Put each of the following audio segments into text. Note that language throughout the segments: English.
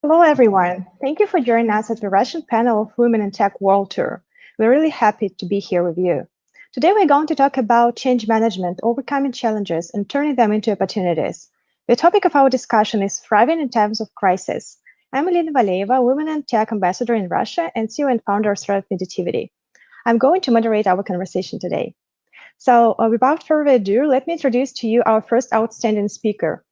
Hello, everyone. Thank you for joining us at the Russian panel of Women in Tech World Tour. We're really happy to be here with you. Today, we're going to talk about change management, overcoming challenges, and turning them into opportunities. The topic of our discussion is thriving in times of crisis. I'm Elena Valeva, Women in Tech Ambassador in Russia and CEO and founder of Thrive Meditivity. I'm going to moderate our conversation today. So, without further ado, let me introduce to you our first outstanding speaker.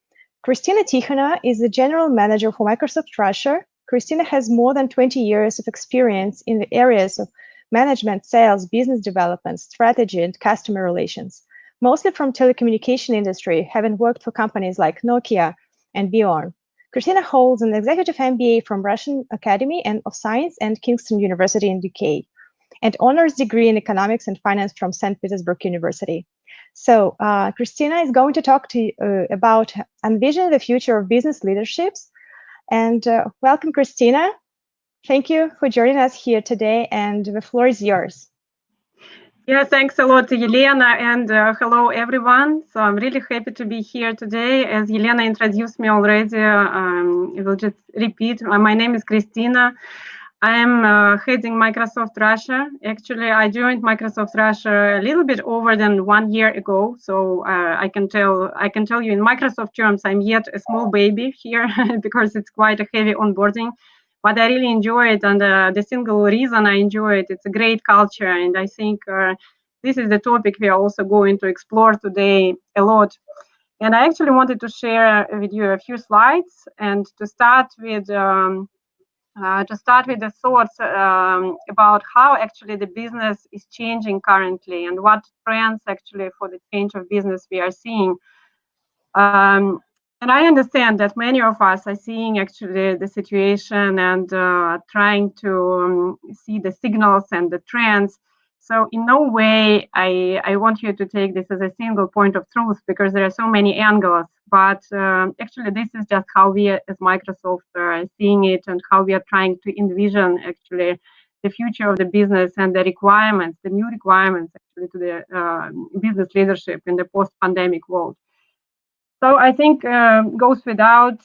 Kristina Tikhonova is the general manager for Microsoft Russia. Kristina has more than 20 years of experience in the areas of management, sales, business development, strategy, and customer relations, mostly from telecommunication industry, having worked for companies like Nokia and beyond. Kristina holds an executive MBA from Russian Academy of Science and Kingston University in UK, and honors degree in economics and finance from St. Petersburg University. So Kristina is going to talk to you about envisioning the future of business leaderships. And welcome, Kristina. Thank you for joining us here today, and the floor is yours. Yeah, thanks a lot, Yelena, and hello, everyone. So I'm really happy to be here today. As Yelena introduced me already, I will just repeat. My name is Kristina. I'm heading Microsoft Russia. Actually, I joined Microsoft Russia a little bit over than 1 year ago. So I can tell you in Microsoft terms, I'm yet a small baby here because it's quite a heavy onboarding. But I really enjoy it, and the single reason I enjoy it, it's a great culture, and I think this is the topic we are also going to explore today a lot. And I actually wanted to share with you a few slides, and to start with the thoughts about how actually the business is changing currently and what trends actually for the change of business we are seeing. And I understand that many of us are seeing actually the situation and trying to see the signals and the trends. So in no way I want you to take this as a single point of truth because there are so many angles. But actually, this is just how we as Microsoft are seeing it and how we are trying to envision actually the future of the business and the requirements, the new requirements actually to the business leadership in the post-pandemic world. So I think goes without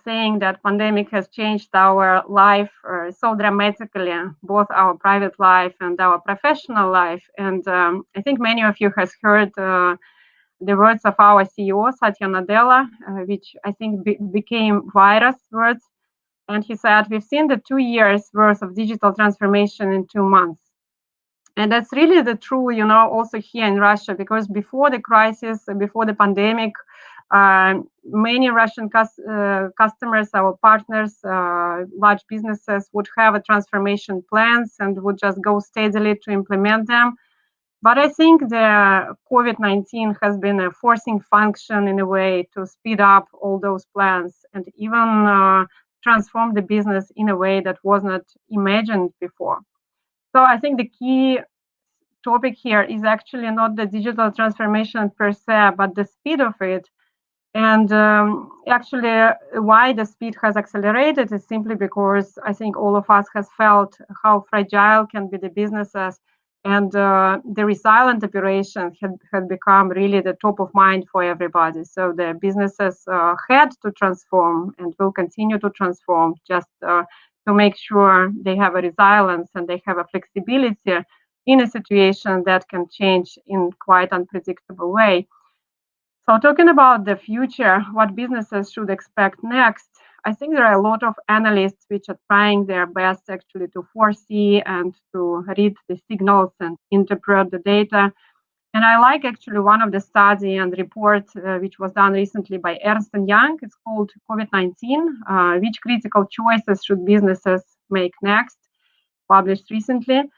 saying that pandemic has changed our life so dramatically, both our private life and our professional life. And I think many of you has heard the words of our CEO, Satya Nadella, which I think became virus words. And he said, we've seen the 2 years worth of digital transformation in 2 months. And that's really the true, also here in Russia, because before the crisis, before the pandemic, many Russian customers, our partners, large businesses would have a transformation plans and would just go steadily to implement them. But I think the COVID-19 has been a forcing function in a way to speed up all those plans and even transform the business in a way that was not imagined before. So I think the key topic here is actually not the digital transformation per se, but the speed of it. And actually, why the speed has accelerated is simply because I think all of us has felt how fragile can be the businesses, and the resilient operation had become really the top of mind for everybody. So the businesses had to transform and will continue to transform just to make sure they have a resilience and they have a flexibility in a situation that can change in quite unpredictable way. So talking about the future, what businesses should expect next, I think there are a lot of analysts which are trying their best actually to foresee and to read the signals and interpret the data. And I like actually one of the study and report which was done recently by Ernst & Young. It's called COVID-19, which critical choices should businesses make next, published recently.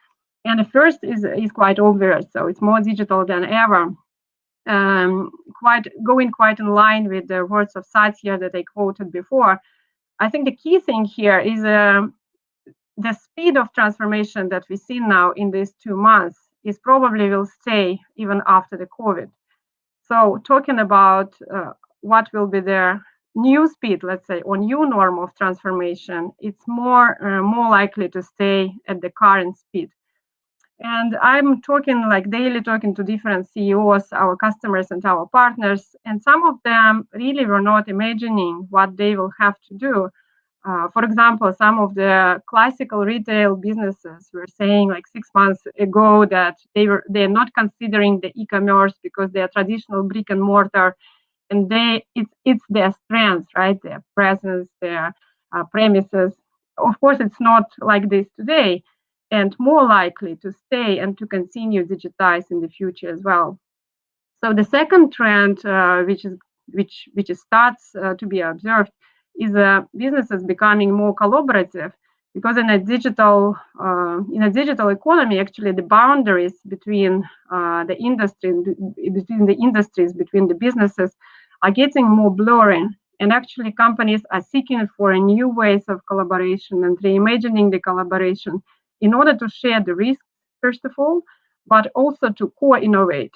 And the first is quite obvious, so it's more digital than ever. Quite in line with the words of Satya that I quoted before. I think the key thing here is the speed of transformation that we see now in these 2 months is probably will stay even after the COVID. So talking about what will be the new speed, let's say, or new norm of transformation, it's more likely to stay at the current speed. And I'm talking like daily, talking to different CEOs, our customers and our partners, and some of them really were not imagining what they will have to do. For example, some of the classical retail businesses were saying like 6 months ago that they're not considering the e-commerce because they are traditional brick and mortar, and it's their strength, right? Their presence, their premises. Of course, it's not like this today, and more likely to stay and to continue digitize in the future as well. So the second trend, which starts to be observed, is businesses becoming more collaborative, because in a digital economy, actually the boundaries between the industries, between the businesses, are getting more blurry. And actually, companies are seeking for new ways of collaboration and reimagining the collaboration in order to share the risks, first of all, but also to co-innovate.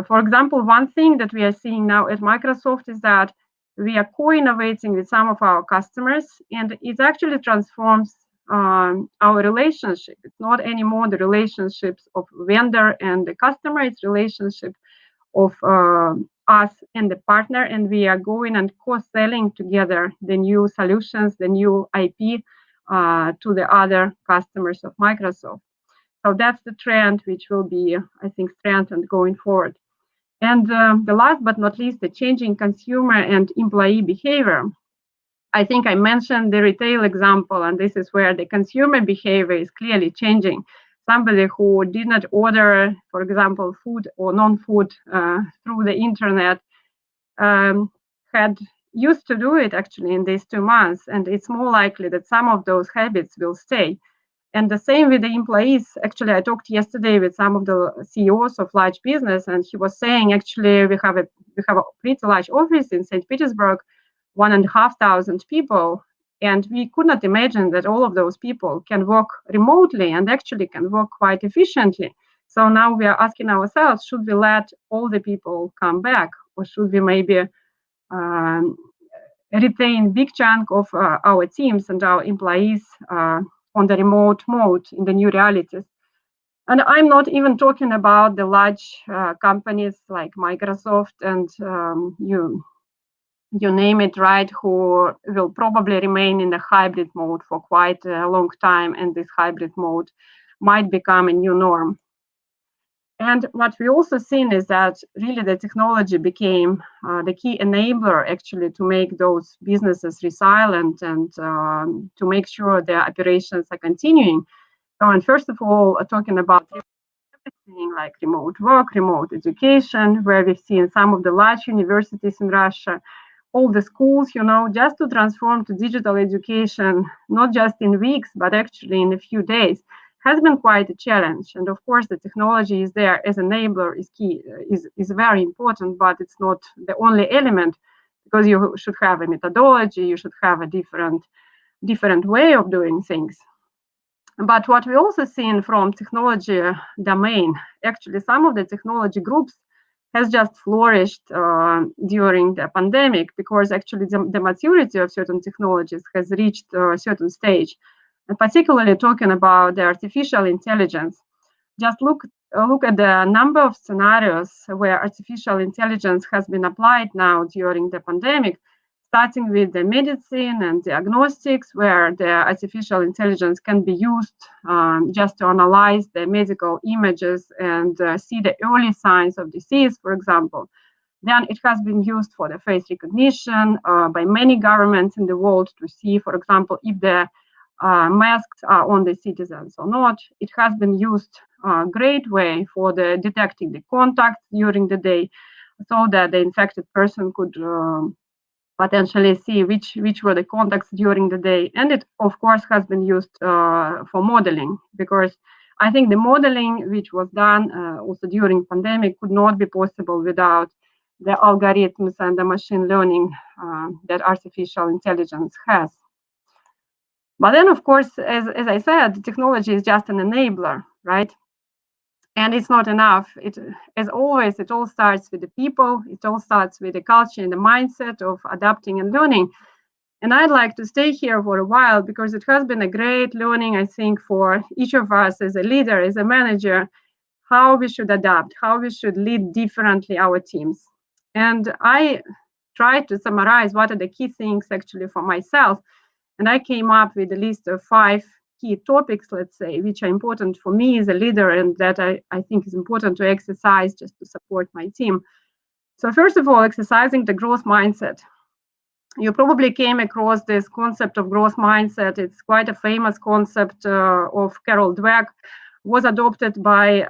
For example, one thing that we are seeing now at Microsoft is that we are co-innovating with some of our customers, and it actually transforms our relationship. It's not anymore the relationships of vendor and the customer, it's relationship of us and the partner, and we are going and co-selling together the new solutions, the new IP to the other customers of Microsoft. So that's the trend which will be, I think, strengthened going forward. And the last but not least, the changing consumer and employee behavior. I think I mentioned the retail example, and this is where the consumer behavior is clearly changing. Somebody who did not order, for example, food or non-food through the internet had used to do it actually in these 2 months, and it's more likely that some of those habits will stay. And the same with the employees. Actually, I talked yesterday with some of the CEOs of large business, and he was saying, actually, we have a pretty large office in St. Petersburg, 1,500 people, and we could not imagine that all of those people can work remotely and actually can work quite efficiently. So now we are asking ourselves, should we let all the people come back, or should we maybe retain big chunk of our teams and our employees on the remote mode in the new realities? And I'm not even talking about the large companies like Microsoft and you name it, right, who will probably remain in the hybrid mode for quite a long time, and this hybrid mode might become a new norm. And what we also seen is that really the technology became the key enabler actually to make those businesses resilient and to make sure their operations are continuing. So, and first of all, talking about everything like remote work, remote education, where we've seen some of the large universities in Russia, all the schools, just to transform to digital education, not just in weeks, but actually in a few days, has been quite a challenge. And of course, the technology is there as enabler, is key, is very important, but it's not the only element, because you should have a methodology, you should have a different way of doing things. But what we also seen from technology domain, actually some of the technology groups has just flourished during the pandemic, because actually the maturity of certain technologies has reached a certain stage. And particularly talking about the artificial intelligence, just look at the number of scenarios where artificial intelligence has been applied now during the pandemic, starting with the medicine and diagnostics, where the artificial intelligence can be used just to analyze the medical images and see the early signs of disease, for example. Then it has been used for the face recognition by many governments in the world to see, for example, if the masks are on the citizens or not. It has been used a great way for the detecting the contacts during the day, so that the infected person could potentially see which were the contacts during the day. And it, of course, has been used for modeling, because I think the modeling which was done also during pandemic could not be possible without the algorithms and the machine learning that artificial intelligence has. But then, of course, as I said, the technology is just an enabler, right? And it's not enough. As always, it all starts with the people. It all starts with the culture and the mindset of adapting and learning. And I'd like to stay here for a while because it has been a great learning, I think, for each of us as a leader, as a manager, how we should adapt, how we should lead differently our teams. And I tried to summarize what are the key things actually for myself. And I came up with a list of 5 key topics, let's say, which are important for me as a leader and that I think is important to exercise just to support my team. So first of all, exercising the growth mindset. You probably came across this concept of growth mindset. It's quite a famous concept of Carol Dweck, was adopted by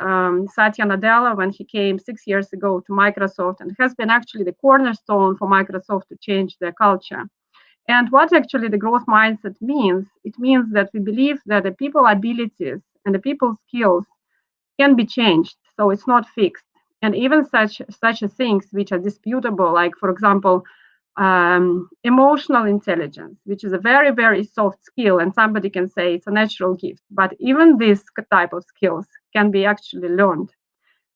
Satya Nadella when he came 6 years ago to Microsoft and has been actually the cornerstone for Microsoft to change their culture. And what actually the growth mindset means, it means that we believe that the people abilities and the people skills can be changed, so it's not fixed. And even such things which are disputable, like, for example, emotional intelligence, which is a very, very soft skill, and somebody can say it's a natural gift, but even this type of skills can be actually learned.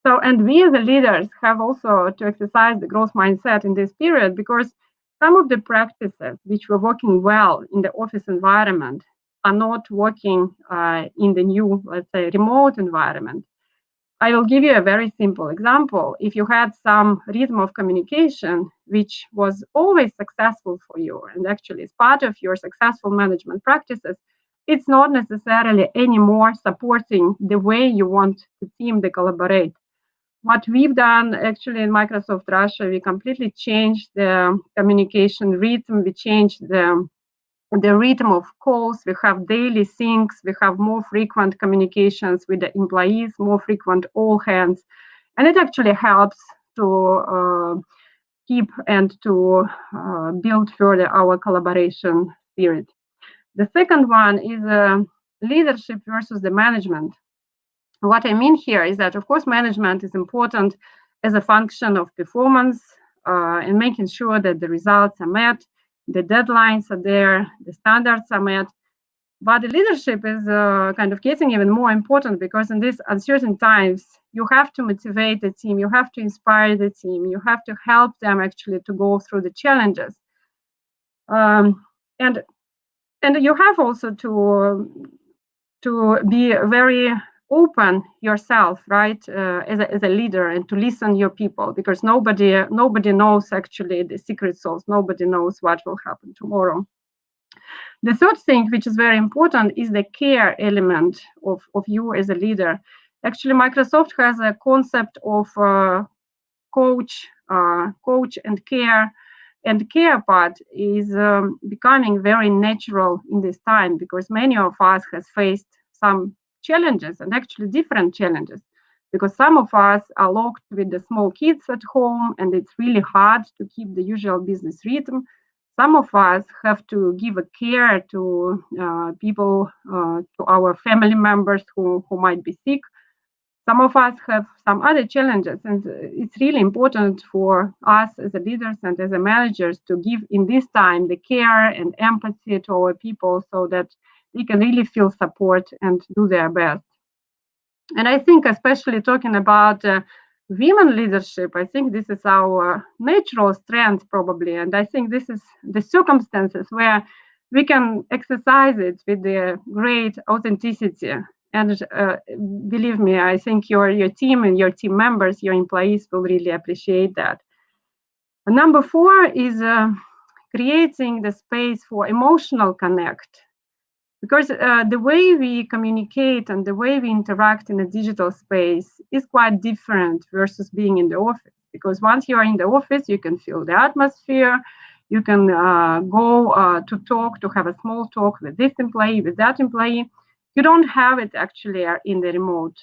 So, and we as the leaders have also to exercise the growth mindset in this period, because some of the practices which were working well in the office environment are not working in the new, let's say, remote environment. I will give you a very simple example. If you had some rhythm of communication, which was always successful for you, and actually is part of your successful management practices, it's not necessarily anymore supporting the way you want the team to collaborate. What we've done actually in Microsoft Russia, we completely changed the communication rhythm. We changed the rhythm of calls. We have daily syncs. We have more frequent communications with the employees, more frequent all hands. And it actually helps to keep and to build further our collaboration spirit. The second one is leadership versus the management. What I mean here is that, of course, management is important as a function of performance and making sure that the results are met, the deadlines are there, the standards are met. But the leadership is kind of getting even more important, because in these uncertain times, you have to motivate the team, you have to inspire the team, you have to help them actually to go through the challenges. And you have also to be very open yourself, right, as a leader, and to listen your people, because nobody knows actually the secret sauce. Nobody knows what will happen tomorrow. The third thing, which is very important, is the care element of you as a leader. Actually, Microsoft has a concept of coach and care. And the care part is becoming very natural in this time, because many of us has faced some challenges, and actually different challenges, because some of us are locked with the small kids at home and it's really hard to keep the usual business rhythm. Some of us have to give a care to people, to our family members who might be sick. Some of us have some other challenges, and it's really important for us as a leaders and as a managers to give in this time the care and empathy to our people, so that they can really feel support and do their best. And I think, especially talking about women leadership, I think this is our natural strength probably, and I think this is the circumstances where we can exercise it with the great authenticity. And believe me, I think your team and your team members, your employees will really appreciate that. And number 4 is creating the space for emotional connect. Because the way we communicate and the way we interact in a digital space is quite different versus being in the office. Because once you are in the office, you can feel the atmosphere, you can go to talk, to have a small talk with this employee, with that employee. You don't have it actually in the remote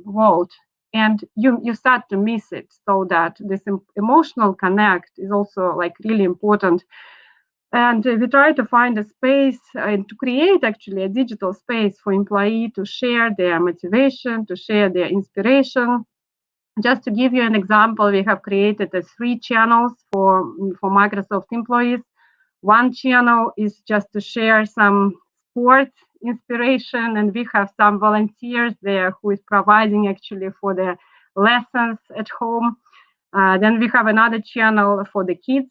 world, and you start to miss it. So that this emotional connect is also like really important. And we try to find a space and to create actually a digital space for employee to share their motivation, to share their inspiration. Just to give you an example, we have created 3 channels for Microsoft employees. One channel is just to share some sports inspiration, and we have some volunteers there who is providing actually for the lessons at home. Then we have another channel for the kids,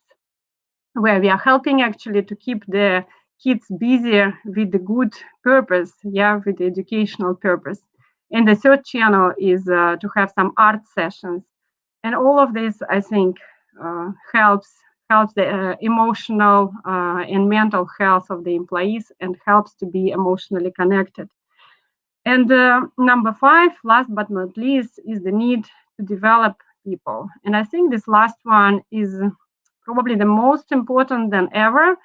where we are helping actually to keep the kids busy with the good purpose, with the educational purpose. And the third channel is to have some art sessions. And all of this, I think, helps the emotional and mental health of the employees and helps to be emotionally connected. And number 5, last but not least, is the need to develop people. And I think this last one is probably the most important than ever,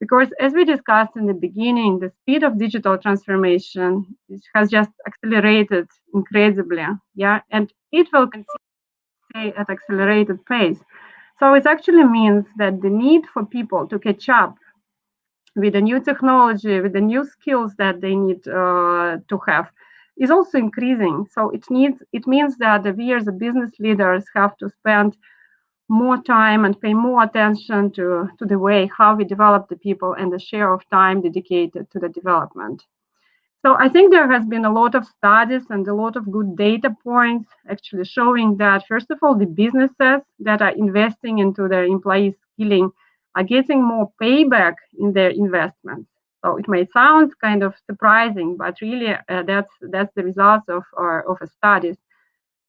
because as we discussed in the beginning, the speed of digital transformation has just accelerated incredibly, and it will continue to stay at accelerated pace. So it actually means that the need for people to catch up with the new technology, with the new skills that they need to have, is also increasing. So it means that we as the business leaders have to spend more time and pay more attention to the way how we develop the people and the share of time dedicated to the development. So I think there has been a lot of studies and a lot of good data points actually showing that, first of all, the businesses that are investing into their employee skilling are getting more payback in their investments. So it may sound kind of surprising, but really that's the results of a studies.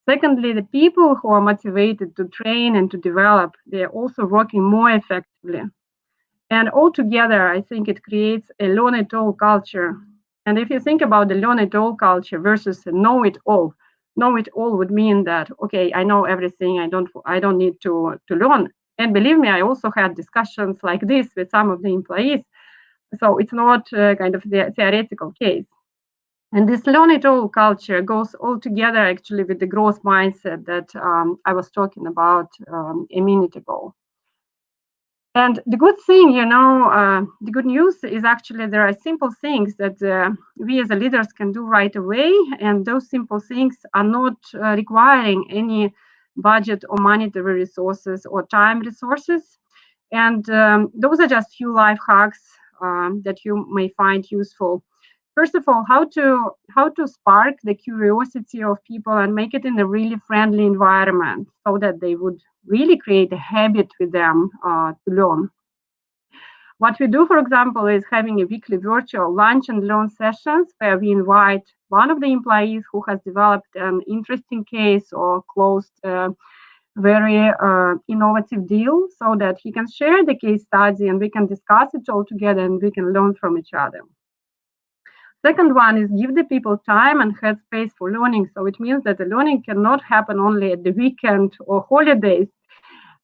Secondly, the people who are motivated to train and to develop, they're also working more effectively. And altogether, I think it creates a learn-it-all culture. And if you think about the learn-it-all culture versus a know-it-all would mean that, okay, I know everything, I don't need to learn. And believe me, I also had discussions like this with some of the employees. So it's not kind of the theoretical case. And this learn-it-all culture goes all together actually with the growth mindset that I was talking about a minute ago. And the good thing, the good news is actually there are simple things that we as leaders can do right away. And those simple things are not requiring any budget or monetary resources or time resources. And those are just few life hacks that you may find useful. First of all, how to spark the curiosity of people and make it in a really friendly environment so that they would really create a habit with them to learn. What we do, for example, is having a weekly virtual lunch and learn sessions where we invite one of the employees who has developed an interesting case or closed a very innovative deal so that he can share the case study and we can discuss it all together and we can learn from each other. Second one is give the people time and headspace for learning. So it means that the learning cannot happen only at the weekend or holidays,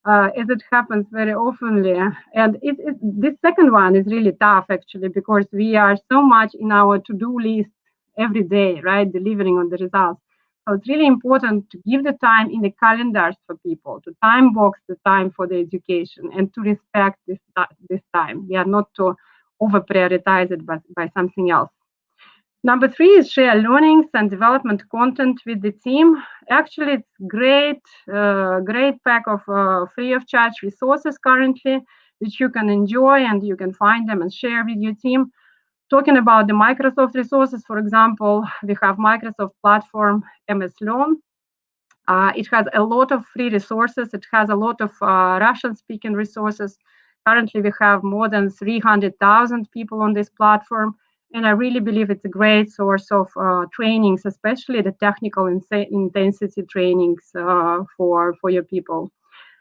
as it happens very oftenly. And this second one is really tough, actually, because we are so much in our to-do list every day, right, delivering on the results. So it's really important to give the time in the calendars for people, to time box the time for the education and to respect this time. We are not to over-prioritize it by something else. Number 3 is share learnings and development content with the team. Actually, it's great pack of free of charge resources currently, which you can enjoy and you can find them and share with your team. Talking about the Microsoft resources, for example, we have Microsoft platform MS Learn. It has a lot of free resources. It has a lot of Russian-speaking resources. Currently, we have more than 300,000 people on this platform. And I really believe it's a great source of trainings, especially the technical intensity trainings for your people.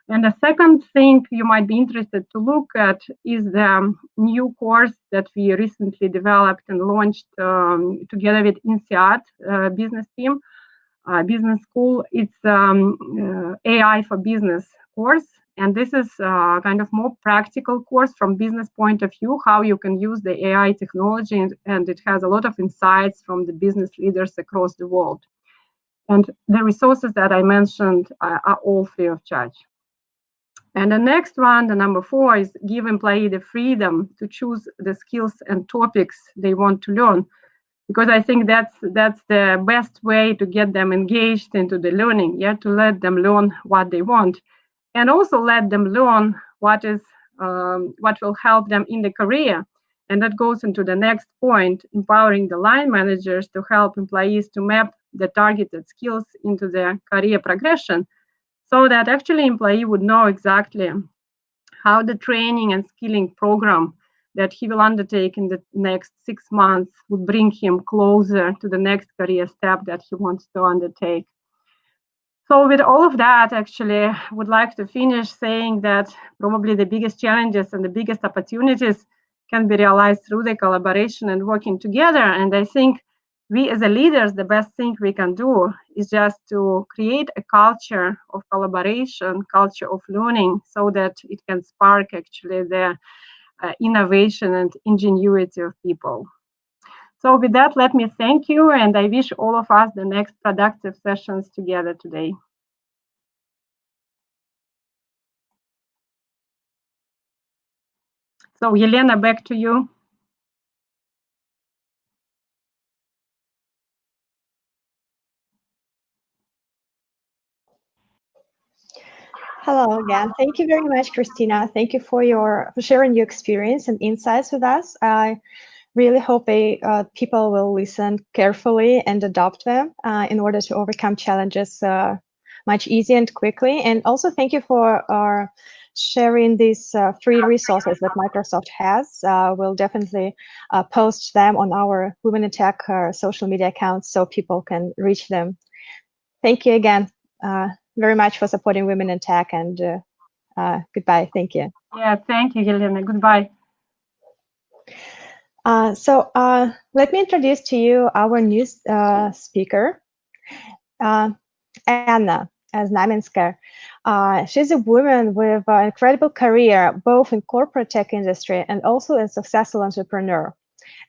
And the second thing you might be interested to look at is the new course that we recently developed and launched together with INSEAD business team, business school. It's AI for business course. And this is kind of more practical course from business point of view, how you can use the AI technology, and it has a lot of insights from the business leaders across the world. And the resources that I mentioned are all free of charge. And the next one, the number 4, is give employee the freedom to choose the skills and topics they want to learn, because I think that's the best way to get them engaged into the learning, to let them learn what they want. And also let them learn what will help them in the career. And that goes into the next point, empowering the line managers to help employees to map the targeted skills into their career progression so that actually employee would know exactly how the training and skilling program that he will undertake in the next 6 months would bring him closer to the next career step that he wants to undertake. So with all of that, actually, I would like to finish saying that probably the biggest challenges and the biggest opportunities can be realized through the collaboration and working together. And I think we as a leaders, the best thing we can do is just to create a culture of collaboration, culture of learning, so that it can spark actually the innovation and ingenuity of people. So with that, let me thank you, and I wish all of us the next productive sessions together today. So Yelena, back to you. Hello again. Thank you very much, Christina. Thank you for sharing your experience and insights with us. I really hope people will listen carefully and adopt them in order to overcome challenges much easier and quickly. And also thank you for sharing these free resources that Microsoft has. We'll definitely post them on our Women in Tech social media accounts so people can reach them. Thank you again very much for supporting Women in Tech, and goodbye. Thank you. Yeah, thank you, Yelena. Goodbye. So let me introduce to you our new speaker, Anna Знаменской. She's a woman with an incredible career, both in corporate tech industry and also a successful entrepreneur.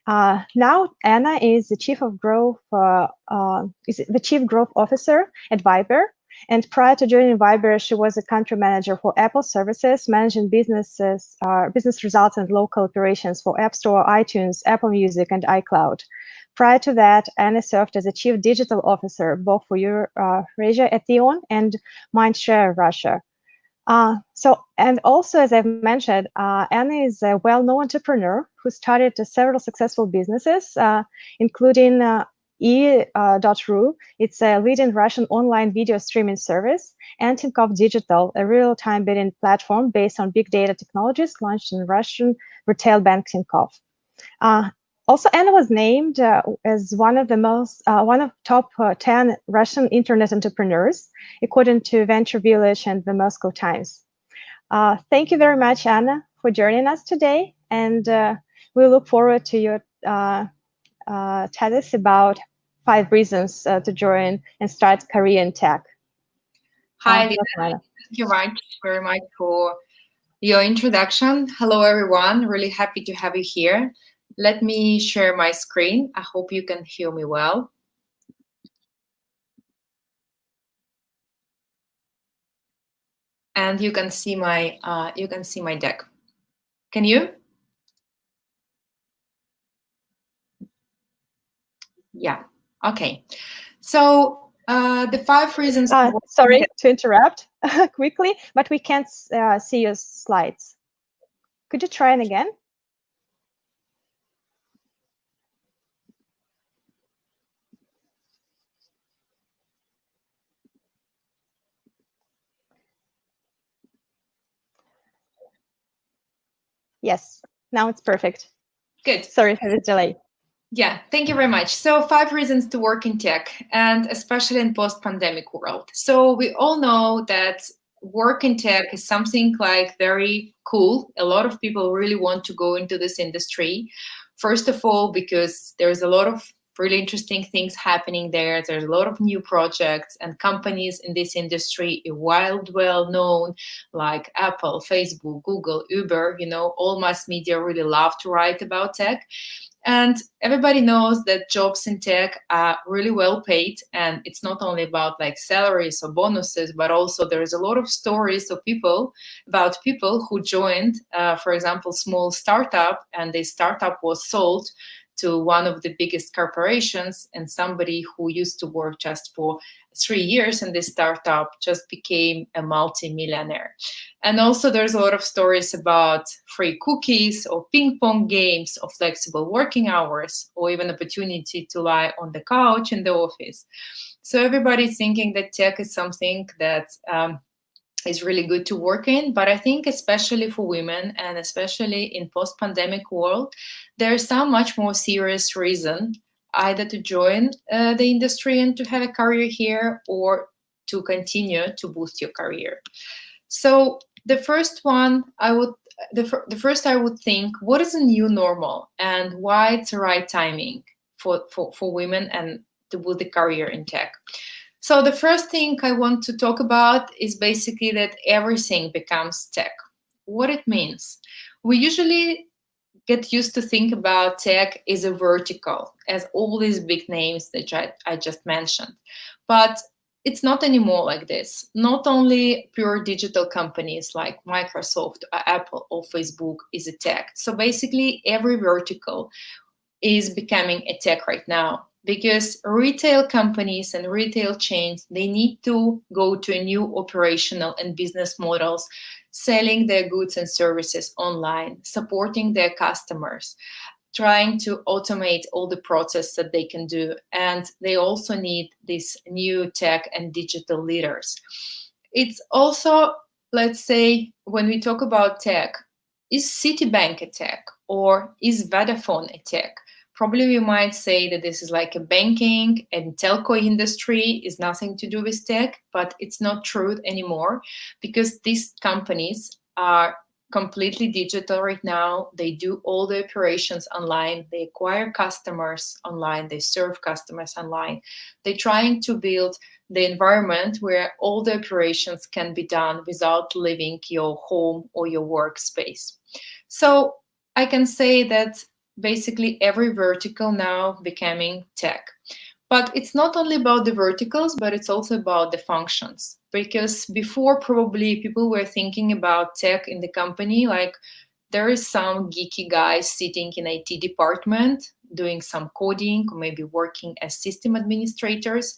Now, Anna is the chief growth officer at Viber. And prior to joining Viber, she was a country manager for Apple services, managing business results and local operations for App Store, iTunes, Apple Music, and iCloud. Prior to that, Anna served as a chief digital officer, both for Eurasia at Theon and Mindshare Russia. And also, as I've mentioned, Anna is a well-known entrepreneur who started several successful businesses, including E.ru. It's a leading Russian online video streaming service, and Tinkoff Digital, a real-time bidding platform based on big data technologies launched in Russian retail bank Tinkoff. Also, Anna was named as one of top 10 Russian internet entrepreneurs, according to Venture Village and the Moscow Times. Thank you very much, Anna, for joining us today, and we look forward to your tell us about 5 reasons to join and start a career in tech. Hi, thank you very much for your introduction. Hello, everyone. Really happy to have you here. Let me share my screen. I hope you can hear me well. And you can see my deck. Can you? Yeah. Okay. So the 5 reasons. Sorry to interrupt quickly, but we can't see your slides. Could you try it again? Yes, now it's perfect. Good. Sorry for the delay. Yeah, thank you very much. So 5 reasons to work in tech, and especially in post-pandemic world. So we all know that work in tech is something like very cool. A lot of people really want to go into this industry. First of all, because there's a lot of really interesting things happening there. There's a lot of new projects and companies in this industry, well known, like Apple, Facebook, Google, Uber, all mass media really love to write about tech. And everybody knows that jobs in tech are really well paid. And it's not only about like salaries or bonuses, but also there's a lot of stories of people who joined, for example, small startup, and the startup was sold to one of the biggest corporations, and somebody who used to work just for 3 years in this startup just became a multi-millionaire. And also there's a lot of stories about free cookies or ping pong games or flexible working hours, or even opportunity to lie on the couch in the office. So everybody's thinking that tech is something that is really good to work in. But I think especially for women, and especially in post-pandemic world, there's some much more serious reason either to join the industry and to have a career here, or to continue to boost your career. So the first one I would think, what is a new normal and why it's the right timing for women and to build a career in tech. So the first thing I want to talk about is basically that everything becomes tech. What it means. We usually get used to think about tech as a vertical, as all these big names that I just mentioned. But it's not anymore like this. Not only pure digital companies like Microsoft, or Apple, or Facebook is a tech. So basically every vertical is becoming a tech right now, because retail companies and retail chains, they need to go to a new operational and business models, selling their goods and services online, supporting their customers, trying to automate all the process that they can do. And they also need these new tech and digital leaders. It's also, let's say, when we talk about tech, is Citibank a tech, or is Vodafone a tech? Probably we might say that this is like a banking and telco industry, is nothing to do with tech, but it's not true anymore, because these companies are completely digital right now. They do all the operations online. They acquire customers online. They serve customers online. They're trying to build the environment where all the operations can be done without leaving your home or your workspace. So I can say that basically every vertical now becoming tech. But it's not only about the verticals, but it's also about the functions. Because before, probably people were thinking about tech in the company, like there is some geeky guy sitting in IT department doing some coding, or maybe working as system administrators.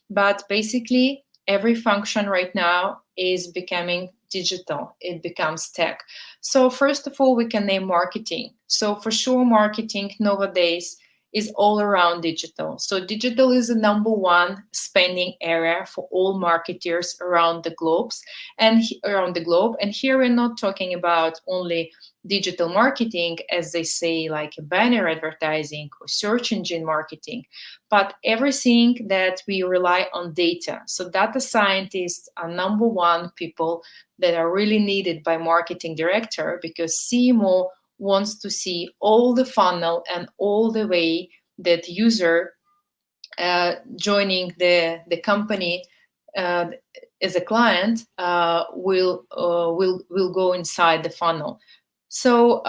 But basically every function right now is becoming digital. It becomes tech. So first of all, we can name marketing. So for sure, marketing nowadays is all around digital. So digital is the number one spending area for all marketers around the globe. And here we're not talking about only digital marketing, as they say, like banner advertising or search engine marketing, but everything that we rely on data. So data scientists are number one people that are really needed by marketing director, because CMO wants to see all the funnel and all the way that user joining the company as a client will go inside the funnel. So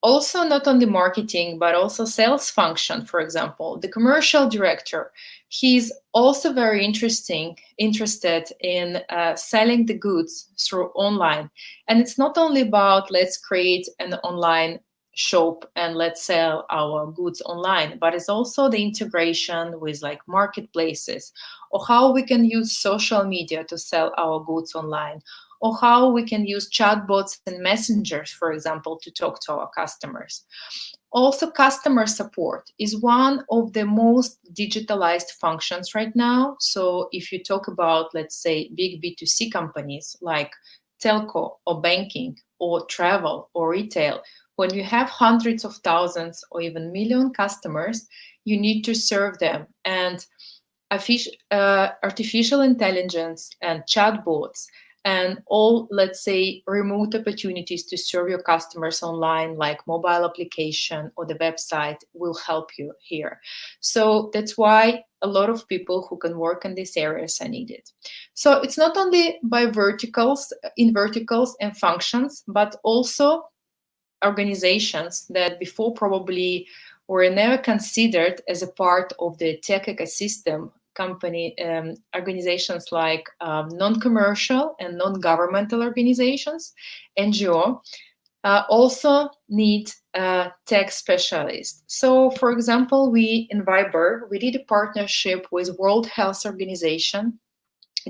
also not only marketing, but also sales function, for example, the commercial director, he's also very interested in selling the goods through online. And it's not only about let's create an online shop and let's sell our goods online, but it's also the integration with like marketplaces, or how we can use social media to sell our goods online, or how we can use chatbots and messengers, for example, to talk to our customers. Also, customer support is one of the most digitalized functions right now. So if you talk about, let's say, big B2C companies like telco or banking or travel or retail, when you have hundreds of thousands or even million customers, you need to serve them. And artificial intelligence and chatbots and all, let's say, remote opportunities to serve your customers online, like mobile application or the website, will help you here. So that's why a lot of people who can work in these areas are needed. So it's not only by verticals and functions, but also organizations that before probably were never considered as a part of the tech ecosystem. Organizations like non-commercial and non-governmental organizations, NGO, also need tech specialists. So, for example, we in Viber, we did a partnership with World Health Organization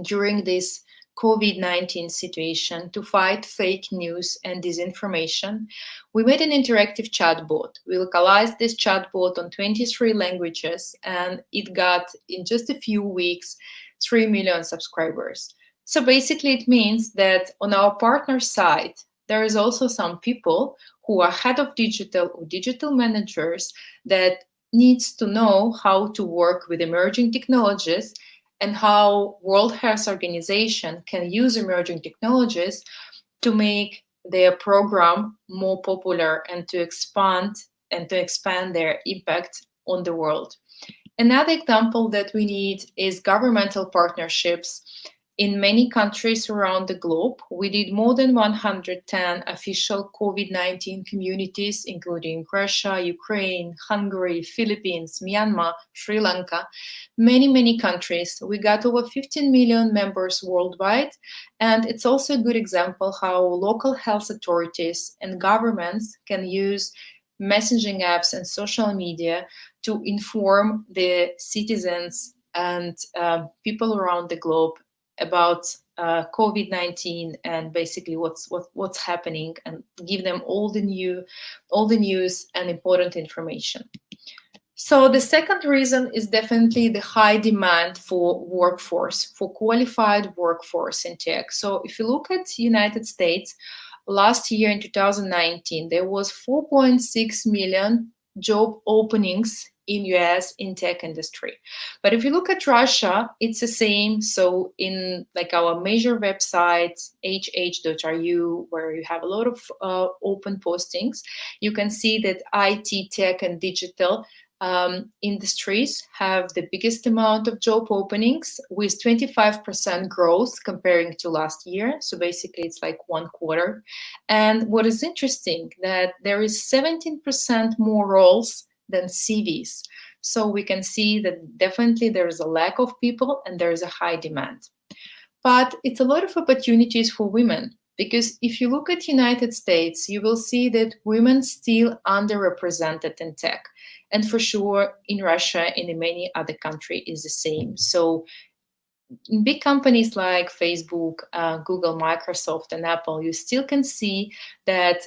during this COVID-19 situation to fight fake news and disinformation. We made an interactive chatbot. We localized this chatbot on 23 languages, and it got, in just a few weeks, 3 million subscribers. So basically it means that on our partner side, there is also some people who are head of digital or digital managers that needs to know how to work with emerging technologies and how World Health Organization can use emerging technologies to make their program more popular and to expand their impact on the world. Another example that we need is governmental partnerships. In many countries around the globe, we did more than 110 official COVID-19 communities, including Russia, Ukraine, Hungary, Philippines, Myanmar, Sri Lanka, many countries. We got over 15 million members worldwide. And it's also a good example how local health authorities and governments can use messaging apps and social media to inform the citizens and people around the globe about COVID-19 and basically what's happening, and give them all the news and important information. So the second reason is definitely the high demand for workforce, for qualified workforce in tech. So if you look at the United States, last year in 2019, there was 4.6 million job openings in US in tech industry. But if you look at Russia, it's the same. So in like our major website, hh.ru, where you have a lot of open postings, you can see that IT, tech, and digital industries have the biggest amount of job openings, with 25% growth comparing to last year. So basically it's like one quarter. And what is interesting, that there is 17% more roles than CVs. So we can see that definitely there is a lack of people and there is a high demand. But it's a lot of opportunities for women, because if you look at United States, you will see that women still underrepresented in tech. And for sure in Russia and in many other countries is the same. So in big companies like Facebook, Google, Microsoft, and Apple, you still can see that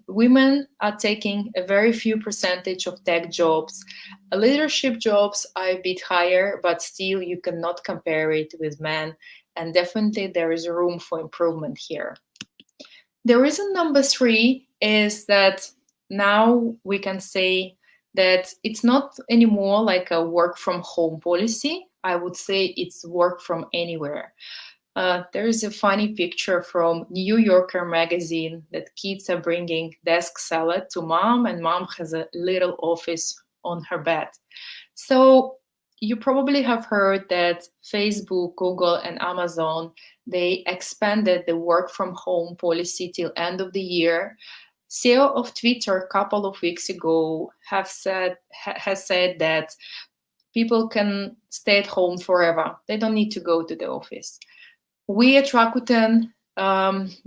women are taking a very few percentage of tech jobs. Leadership jobs are a bit higher, but still you cannot compare it with men. And definitely there is room for improvement here. The reason number 3 is that now we can say that it's not anymore like a work from home policy. I would say it's work from anywhere. There is a funny picture from New Yorker magazine that kids are bringing desk salad to mom, and mom has a little office on her bed. So you probably have heard that Facebook, Google, and Amazon, they expanded the work from home policy till end of the year. CEO of Twitter a couple of weeks ago has said that people can stay at home forever. They don't need to go to the office. We at Rakuten,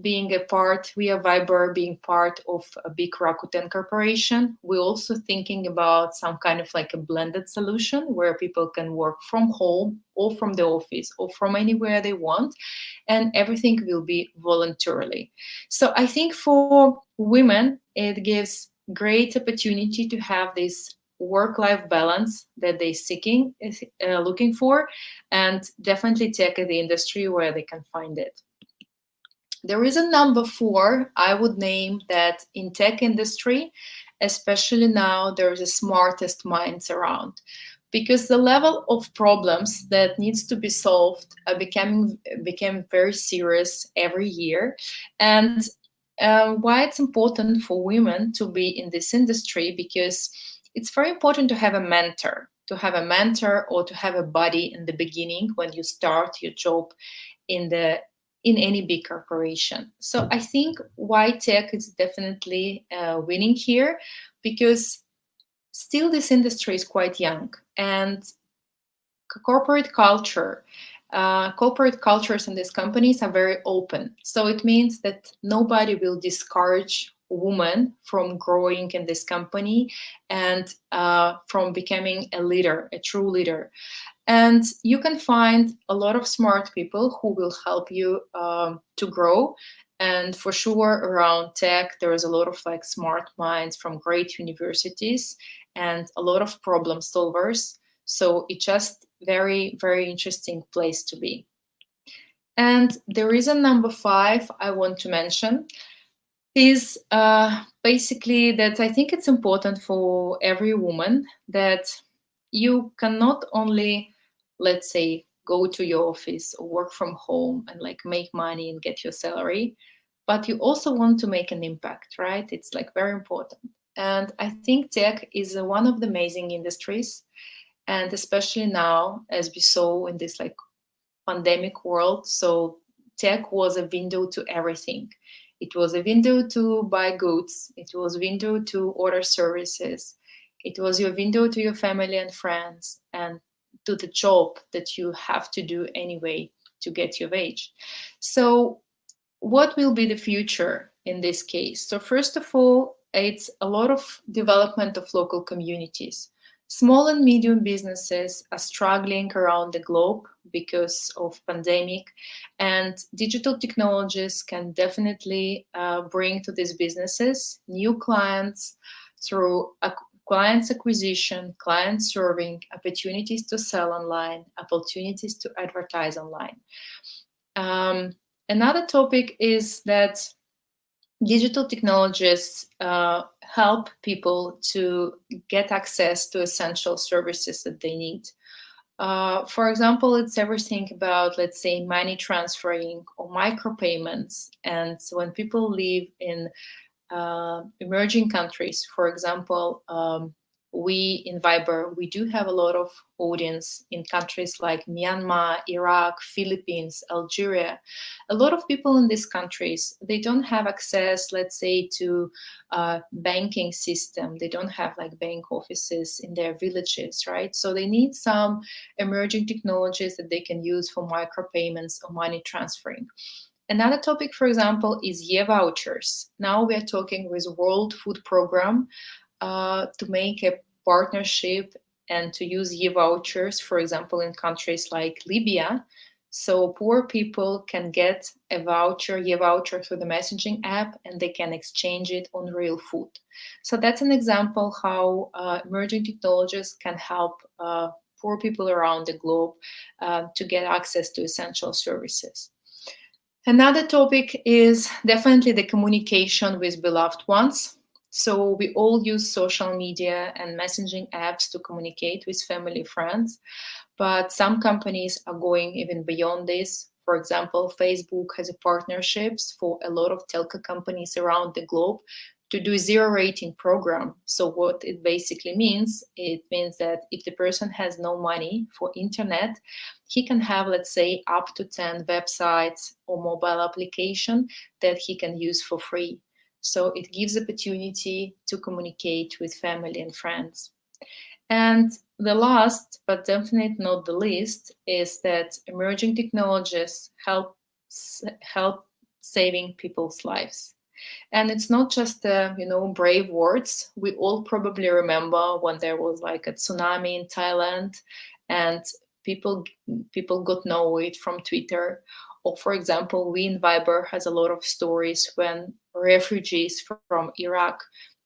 being a part, we are Viber being part of a big Rakuten corporation. We're also thinking about some kind of like a blended solution where people can work from home or from the office or from anywhere they want, and everything will be voluntarily. So I think for women, it gives great opportunity to have this work-life balance that they're seeking, looking for, and definitely tech in the industry where they can find it. There is a number 4, I would name that in tech industry, especially now, there is the smartest minds around, because the level of problems that needs to be solved became very serious every year. And why it's important for women to be in this industry, because it's very important to have a mentor or to have a buddy in the beginning when you start your job in any big corporation. So I think why tech is definitely winning here, because still this industry is quite young, and corporate cultures in these companies are very open. So it means that nobody will discourage woman from growing in this company and from becoming a leader, a true leader. And you can find a lot of smart people who will help you to grow. And for sure, around tech, there is a lot of like smart minds from great universities and a lot of problem solvers. So it's just very, very interesting place to be. And the reason number 5 I want to mention is basically that I think it's important for every woman that you cannot only, let's say, go to your office or work from home and like make money and get your salary, but you also want to make an impact, right? It's like very important. And I think tech is one of the amazing industries. And especially now, as we saw in this like pandemic world, so tech was a window to everything. It was a window to buy goods. It was a window to order services. It was your window to your family and friends and to the job that you have to do anyway to get your wage. So what will be the future in this case? So first of all, it's a lot of development of local communities. Small and medium businesses are struggling around the globe because of pandemic, and digital technologies can definitely bring to these businesses new clients through clients acquisition, client serving, opportunities to sell online, opportunities to advertise online. Another topic is that digital technologies help people to get access to essential services that they need. For example, it's everything about, let's say, money transferring or micropayments. And so when people live in emerging countries, for example, we in Viber, we do have a lot of audience in countries like Myanmar, Iraq, Philippines, Algeria. A lot of people in these countries, they don't have access, let's say, to banking system. They don't have like bank offices in their villages, right? So they need some emerging technologies that they can use for micropayments or money transferring. Another topic, for example, is e-vouchers. Now we are talking with World Food Program to make a partnership and to use e-vouchers, for example, in countries like Libya. So poor people can get a voucher, e-voucher through the messaging app, and they can exchange it on real food. So that's an example how emerging technologies can help poor people around the globe to get access to essential services. Another topic is definitely the communication with beloved ones. So we all use social media and messaging apps to communicate with family, friends, but some companies are going even beyond this. For example, Facebook has partnerships for a lot of telco companies around the globe to do zero rating program. So what it basically means, it means that if the person has no money for internet, he can have, let's say, up to 10 websites or mobile application that he can use for free. So it gives opportunity to communicate with family and friends. And the last, but definitely not the least, is that emerging technologies help saving people's lives. And it's not just brave words. We all probably remember when there was like a tsunami in Thailand, and people got know it from Twitter. Or for example, we in Viber has a lot of stories when refugees from Iraq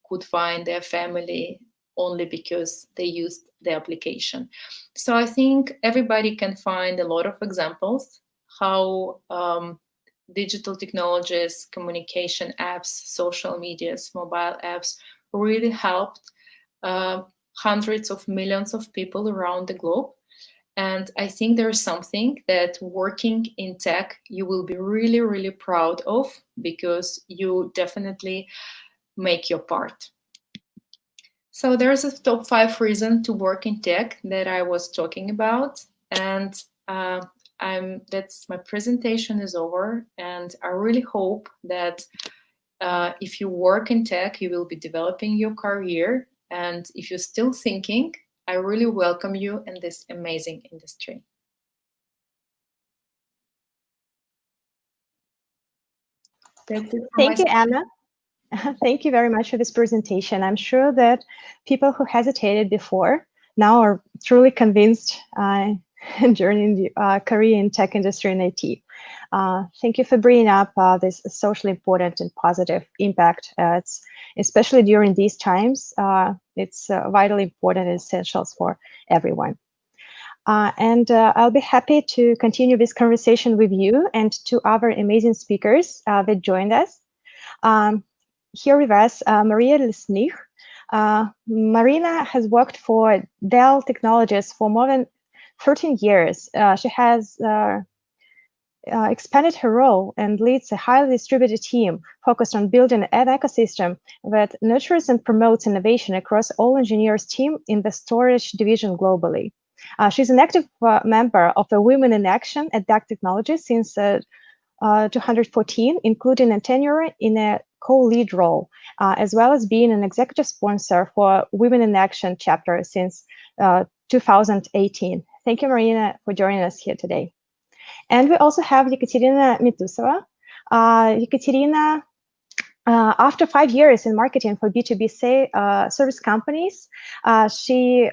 could find their family only because they used the application. So I think everybody can find a lot of examples how digital technologies, communication apps, social medias, mobile apps really helped hundreds of millions of people around the globe. And I think there's something that working in tech, you will be really, really proud of, because you definitely make your part. So there's a top 5 reason to work in tech that I was talking about. And that's my presentation is over. And I really hope that if you work in tech, you will be developing your career. And if you're still thinking, I really welcome you in this amazing industry. Thank you, Anna. Thank you very much for this presentation. I'm sure that people who hesitated before now are truly convinced joining the career in tech industry and IT. Thank you for bringing up this socially important and positive impact. It's especially during these times, it's vitally important and essential for everyone. And I'll be happy to continue this conversation with you and two other amazing speakers that joined us. Here with us, Maria Lesnych. Marina has worked for Dell Technologies for more than 13 years. She has expanded her role and leads a highly distributed team focused on building an ecosystem that nurtures and promotes innovation across all engineers' team in the storage division globally. She's an active member of the Women in Action at DAC Technologies since 2014, including a tenure in a co-lead role, as well as being an executive sponsor for Women in Action chapter since 2018. Thank you, Marina, for joining us here today. And we also have Yekaterina Mitusova. Yekaterina, after 5 years in marketing for B2B service companies, she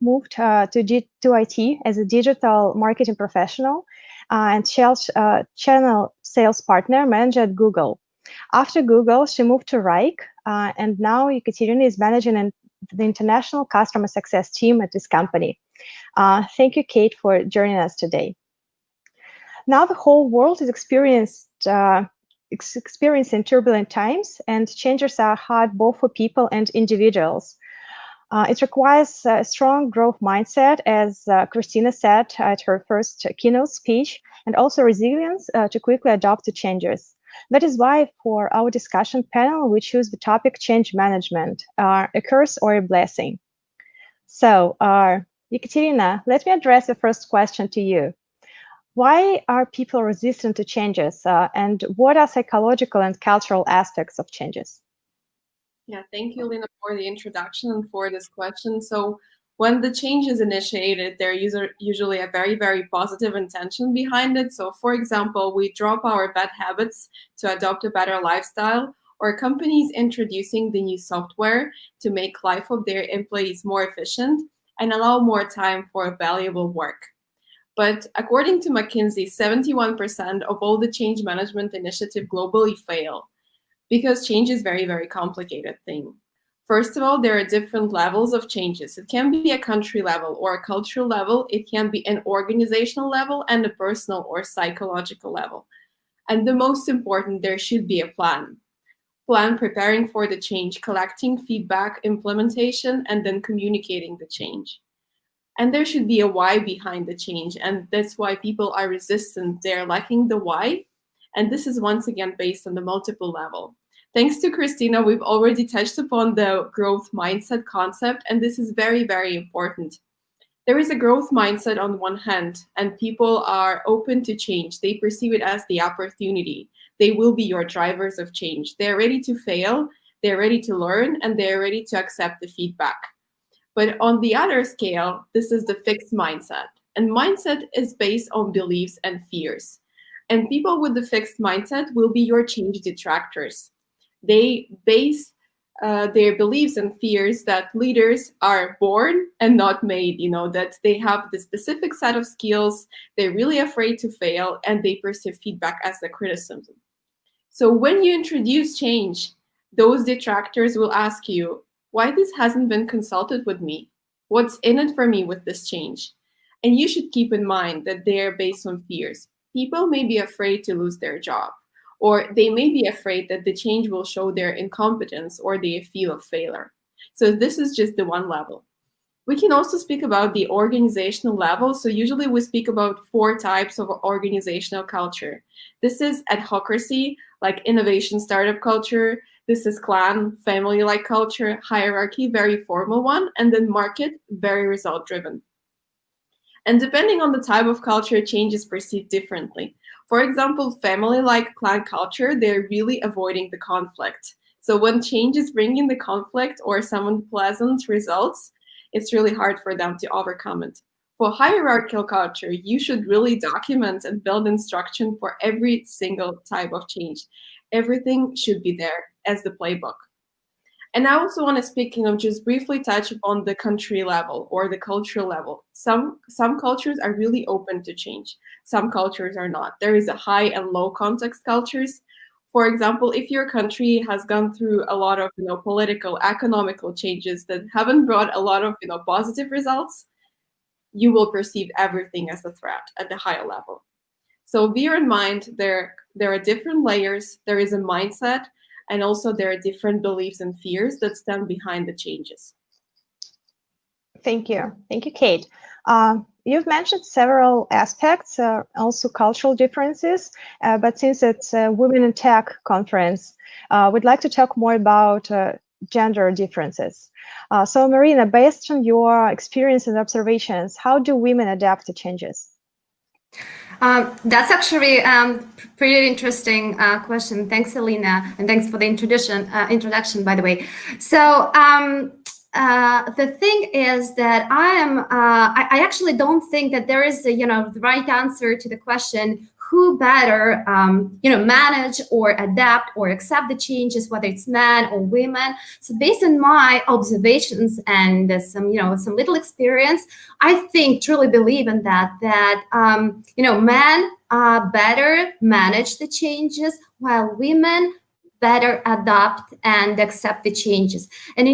moved to IT as a digital marketing professional and channel sales partner manager at Google. After Google, she moved to Wrike, and now Yekaterina is managing the international customer success team at this company. Thank you, Kate, for joining us today. Now the whole world is experiencing turbulent times, and changes are hard both for people and individuals. It requires a strong growth mindset, as Christina said at her first keynote speech, and also resilience to quickly adapt to changes. That is why for our discussion panel, we choose the topic change management, a curse or a blessing. So, Yekaterina, let me address the first question to you. Why are people resistant to changes, and what are psychological and cultural aspects of changes? Yeah, thank you, Lina, for the introduction and for this question. So when the change is initiated, there is usually a very, very positive intention behind it. So for example, we drop our bad habits to adopt a better lifestyle, or companies introducing the new software to make life of their employees more efficient and allow more time for valuable work. But according to McKinsey, 71% of all the change management initiative globally fail, because change is very, very complicated thing. First of all, there are different levels of changes. It can be a country level or a cultural level. It can be an organizational level and a personal or psychological level. And the most important, there should be a plan. Plan preparing for the change, collecting feedback, implementation, and then communicating the change. And there should be a why behind the change. And that's why people are resistant. They're lacking the why. And this is once again based on the multiple level. Thanks to Christina, we've already touched upon the growth mindset concept. And this is very, very important. There is a growth mindset on one hand, and people are open to change. They perceive it as the opportunity. They will be your drivers of change. They're ready to fail. They're ready to learn, and they're ready to accept the feedback. But on the other scale, this is the fixed mindset. And mindset is based on beliefs and fears. And people with the fixed mindset will be your change detractors. They base their beliefs and fears that leaders are born and not made, that they have the specific set of skills, they're really afraid to fail, and they perceive feedback as a criticism. So when you introduce change, those detractors will ask you, why this hasn't been consulted with me? What's in it for me with this change? And you should keep in mind that they are based on fears. People may be afraid to lose their job, or they may be afraid that the change will show their incompetence or they feel a failure. So this is just the one level. We can also speak about the organizational level. So usually we speak about 4 types of organizational culture. This is adhocracy, like innovation startup culture. This is clan, family-like culture, hierarchy, very formal one, and then market, very result-driven. And depending on the type of culture, change is perceived differently. For example, family-like clan culture, they're really avoiding the conflict. So when change is bringing the conflict or some unpleasant results, it's really hard for them to overcome it. For hierarchical culture, you should really document and build instruction for every single type of change. Everything should be there as the playbook. And I also want to speak, just briefly touch upon the country level or the cultural level. Some cultures are really open to change. Some cultures are not. There is a high and low context cultures. For example, if your country has gone through a lot of, political, economical changes that haven't brought a lot of, positive results, you will perceive everything as a threat at the higher level. So bear in mind, there are different layers, there is a mindset, and also there are different beliefs and fears that stand behind the changes. Thank you. Thank you, Kate. You've mentioned several aspects, also cultural differences, but since it's a Women in Tech conference, we'd like to talk more about gender differences. So Marina, based on your experience and observations, how do women adapt to changes? That's actually a pretty interesting question. Thanks, Alina, and thanks for the introduction, by the way. So the thing is that I actually don't think that there is the right answer to the question who better manage or adapt or accept the changes, whether it's men or women. So based on my observations and some little experience, I truly believe in that men better manage the changes, while women better adapt and accept the changes. And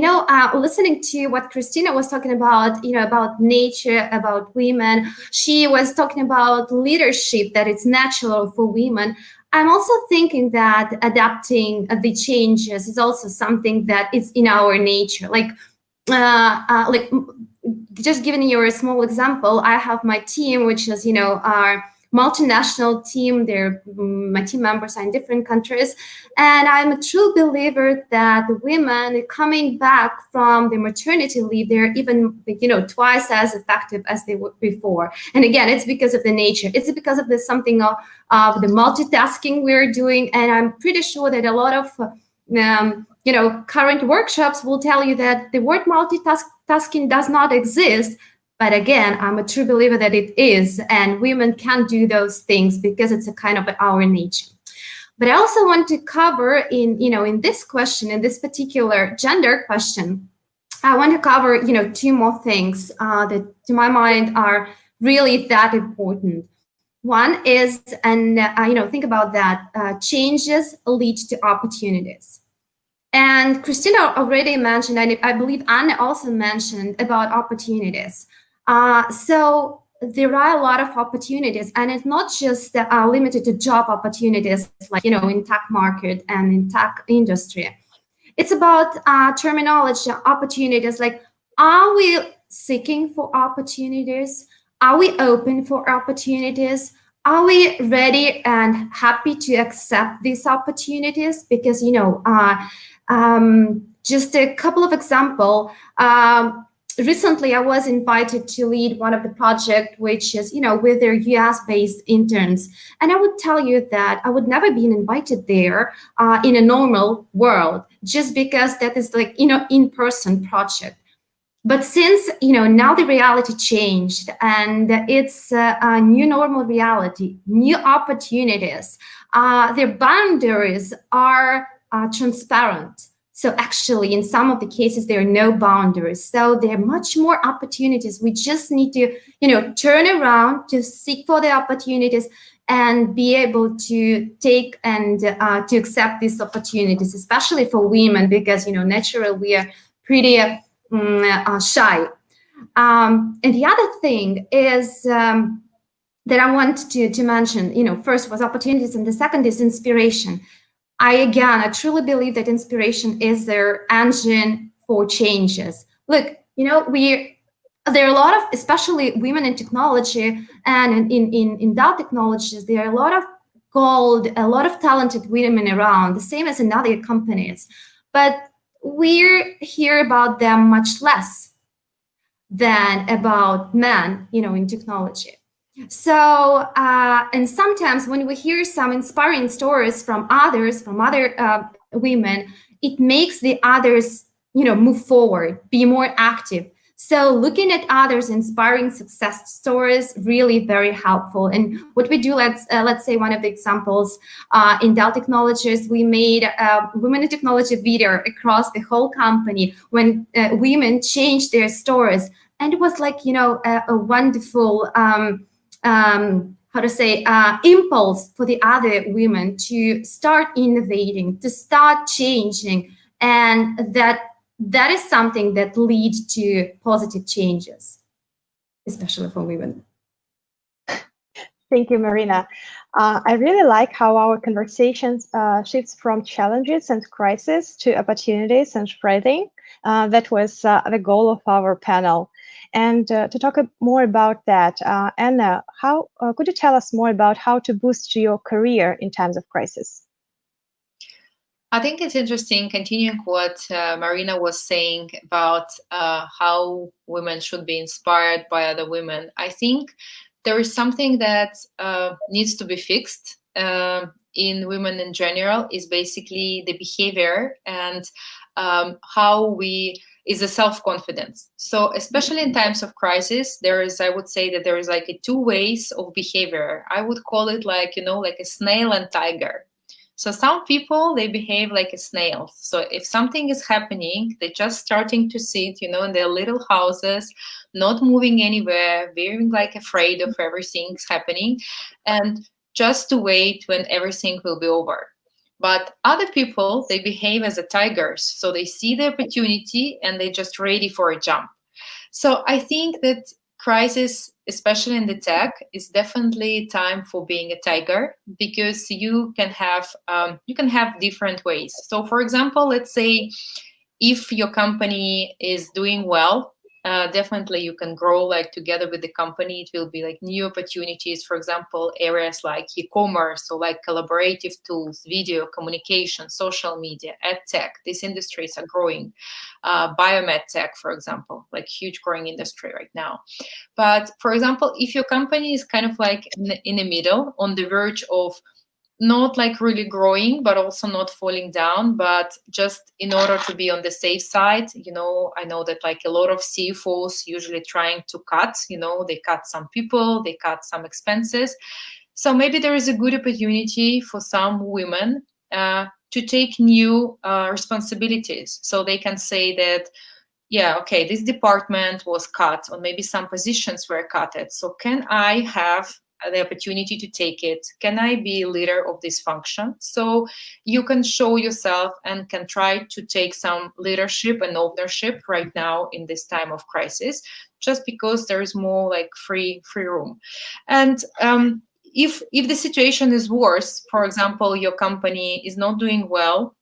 listening to what Christina was talking about, about nature, about women, she was talking about leadership, that it's natural for women. I'm also thinking that adapting the changes is also something that is in our nature. Like just giving you a small example, I have my team, which is our multinational team. My team members are in different countries, and I'm a true believer that the women coming back from the maternity leave, they're even twice as effective as they were before. And again, it's because of the nature. It's because of the something of the multitasking we're doing, and I'm pretty sure that a lot of current workshops will tell you that the word multitasking does not exist. But again, I'm a true believer that it is, and women can do those things because it's a kind of our nature. But I also want to cover in this question, in this particular gender question, I want to cover two more things that to my mind are really that important. One is, and think about that, changes lead to opportunities. And Christina already mentioned, and I believe Anna also mentioned about opportunities. So there are a lot of opportunities, and it's not just limited to job opportunities, like in tech market and in tech industry. It's about terminology, opportunities. Like, are we seeking for opportunities? Are we open for opportunities? Are we ready and happy to accept these opportunities? Because just a couple of examples. Recently, I was invited to lead one of the projects, which is, with their US-based interns. And I would tell you that I would never be invited there in a normal world, just because that is like, in-person project. But since, now the reality changed, and it's a new normal reality, new opportunities, their boundaries are transparent. So actually, in some of the cases, there are no boundaries. So there are much more opportunities. We just need to, turn around to seek for the opportunities and be able to take and to accept these opportunities, especially for women, because, naturally, we are pretty shy. And the other thing is that I want to mention, first was opportunities, and the second is inspiration. I truly believe that inspiration is their engine for changes. Look, there are a lot of, especially women in technology and in Dell technologies, there are a lot of talented women around, the same as in other companies. But we hear about them much less than about men, in technology. So, and sometimes when we hear some inspiring stories from other women, it makes the others, move forward, be more active. So looking at others' inspiring success stories, really very helpful. And what we do, let's say one of the examples in Dell Technologies, we made a Women in Technology video across the whole company when women changed their stories. And it was like, a wonderful impulse for the other women to start innovating, to start changing, and that is something that leads to positive changes. especially for women. Thank you, Marina. I really like how our conversations shifts from challenges and crises to opportunities and spreading. That was the goal of our panel. And to talk more about that, Anna, how could you tell us more about how to boost your career in times of crisis? I think it's interesting, continuing what Marina was saying about how women should be inspired by other women. I think there is something that needs to be fixed in women in general, is basically the behavior and how we is the self-confidence. So especially in times of crisis, there is, I would say that there is like two ways of behavior. I would call it like, like a snail and tiger. So some people, they behave like a snail. So if something is happening, they're just starting to sit, in their little houses, not moving anywhere, being like afraid of everything's happening, and just to wait when everything will be over. But other people, they behave as a tigers. So they see the opportunity and they're just ready for a jump. So I think that crisis, especially in the tech, is definitely time for being a tiger, because you can have different ways. So for example, let's say if your company is doing well, definitely you can grow like together with the company. It will be like new opportunities, for example, areas like e-commerce or like collaborative tools, video communication, social media, ed tech. These industries are growing. Biomed tech, for example, like huge growing industry right now. But for example, if your company is kind of like in the middle, on the verge of not like really growing, but also not falling down, but just in order to be on the safe side, I know that like a lot of CFOs usually trying to cut, they cut some people, they cut some expenses. So maybe there is a good opportunity for some women to take new responsibilities. So they can say that, yeah, okay, this department was cut, or maybe some positions were cut. So can I have the opportunity to take it? Can I be leader of this function? So you can show yourself and can try to take some leadership and ownership right now in this time of crisis, just because there is more like free room. And if the situation is worse, for example, your company is not doing well,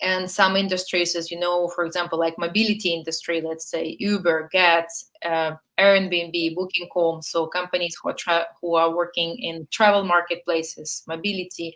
and some industries, as you know, for example, like mobility industry, let's say Uber, Get, Airbnb, Booking.com, so companies who are working in travel marketplaces, mobility,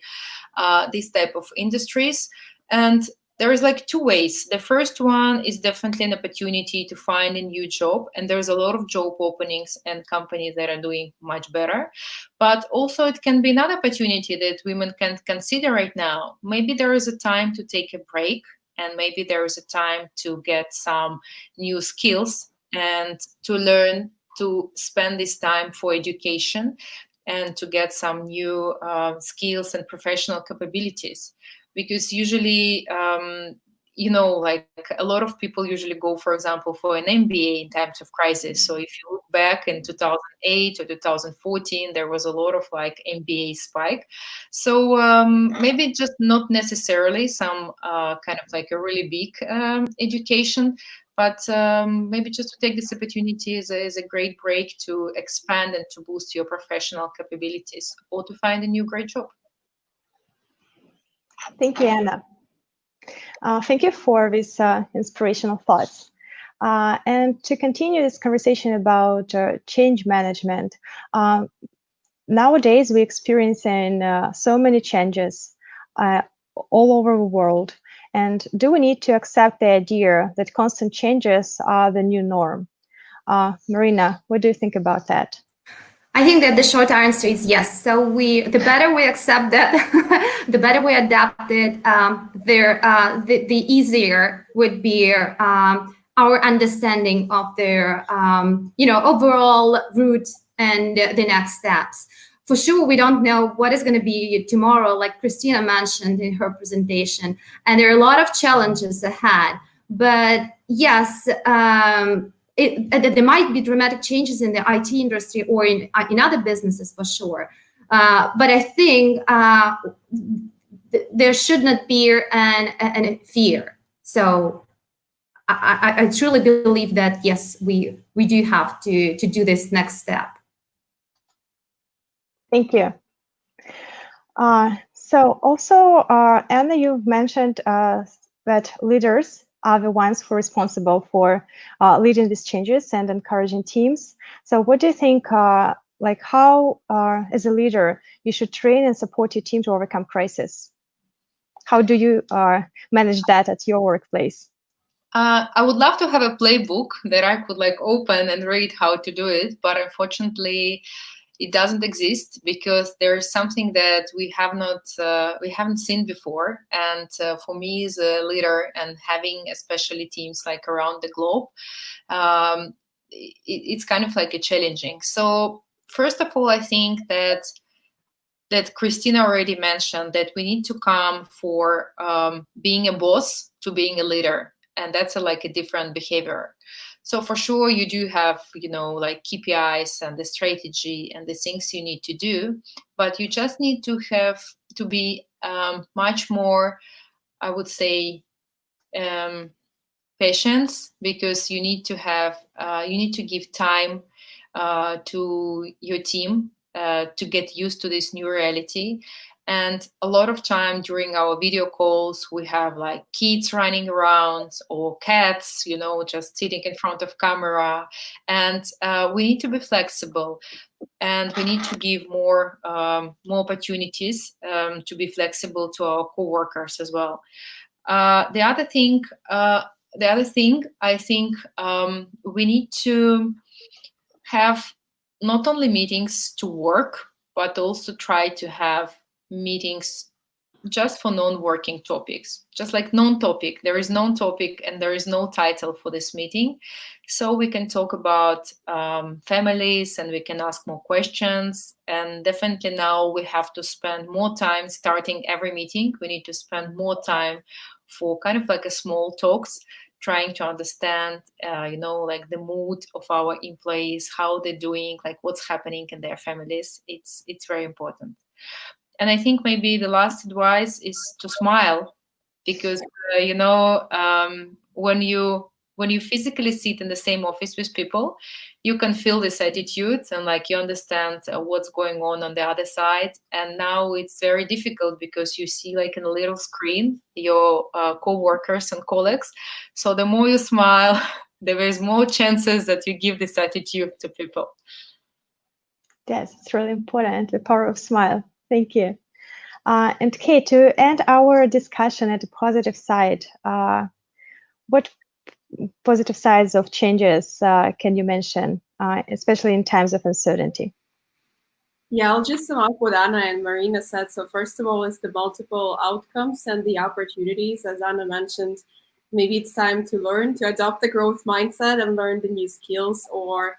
these type of industries. And there is like two ways. The first one is definitely an opportunity to find a new job, and there's a lot of job openings and companies that are doing much better. But also it can be another opportunity that women can consider right now. Maybe there is a time to take a break, and maybe there is a time to get some new skills and to learn to spend this time for education and to get some new skills and professional capabilities. Because usually, like a lot of people usually go, for example, for an MBA in times of crisis. So if you look back in 2008 or 2014, there was a lot of like MBA spike. So maybe just not necessarily some kind of like a really big education, but maybe just to take this opportunity is a great break to expand and to boost your professional capabilities, or to find a new great job. Thank you, Anna. Thank you for these inspirational thoughts. And to continue this conversation about change management, nowadays we're experiencing so many changes all over the world. And do we need to accept the idea that constant changes are the new norm? Marina, what do you think about that? I think that the short answer is yes. So the better we accept that, the better we adapt it, the easier would be our understanding of their, overall route and the next steps. For sure, we don't know what is going to be tomorrow, like Christina mentioned in her presentation, and there are a lot of challenges ahead. But yes, there might be dramatic changes in the IT industry or in other businesses for sure. But I think there should not be an fear. So I truly believe that, yes, we do have to do this next step. Thank you. So also, Anna, you've mentioned that leaders are the ones who are responsible for leading these changes and encouraging teams. So what do you think, like how, as a leader, you should train and support your team to overcome crisis? How do you manage that at your workplace? I would love to have a playbook that I could like open and read how to do it, but unfortunately, it doesn't exist because there is something that we haven't seen before. And for me as a leader and having especially teams like around the globe, it's kind of like a challenging. So first of all, I think that Christina already mentioned that we need to come for being a boss to being a leader. And that's like a different behavior. So for sure, you do have, like KPIs and the strategy and the things you need to do, but you just need to have to be much more, I would say, patience, because you need to give time to your team to get used to this new reality. And a lot of time during our video calls, we have like kids running around or cats, just sitting in front of camera. And we need to be flexible, and we need to give more opportunities to be flexible to our coworkers as well. The other thing I think we need to have not only meetings to work, but also try to have meetings just for non-working topics, just like non-topic. There is non-topic and there is no title for this meeting. So we can talk about families and we can ask more questions. And definitely now we have to spend more time starting every meeting. We need to spend more time for kind of like a small talks, trying to understand, like the mood of our employees, how they're doing, like what's happening in their families. It's very important. And I think maybe the last advice is to smile, because when you physically sit in the same office with people, you can feel this attitude and like you understand what's going on the other side. And now it's very difficult because you see like in a little screen your co-workers and colleagues. So the more you smile, there is more chances that you give this attitude to people. Yes, it's really important, the power of smile. Thank you. And Kate, to end our discussion at the positive side, what positive sides of changes can you mention, especially in times of uncertainty? Yeah, I'll just sum up what Anna and Marina said. So first of all is the multiple outcomes and the opportunities. As Anna mentioned, maybe it's time to learn to adopt the growth mindset and learn the new skills. Or,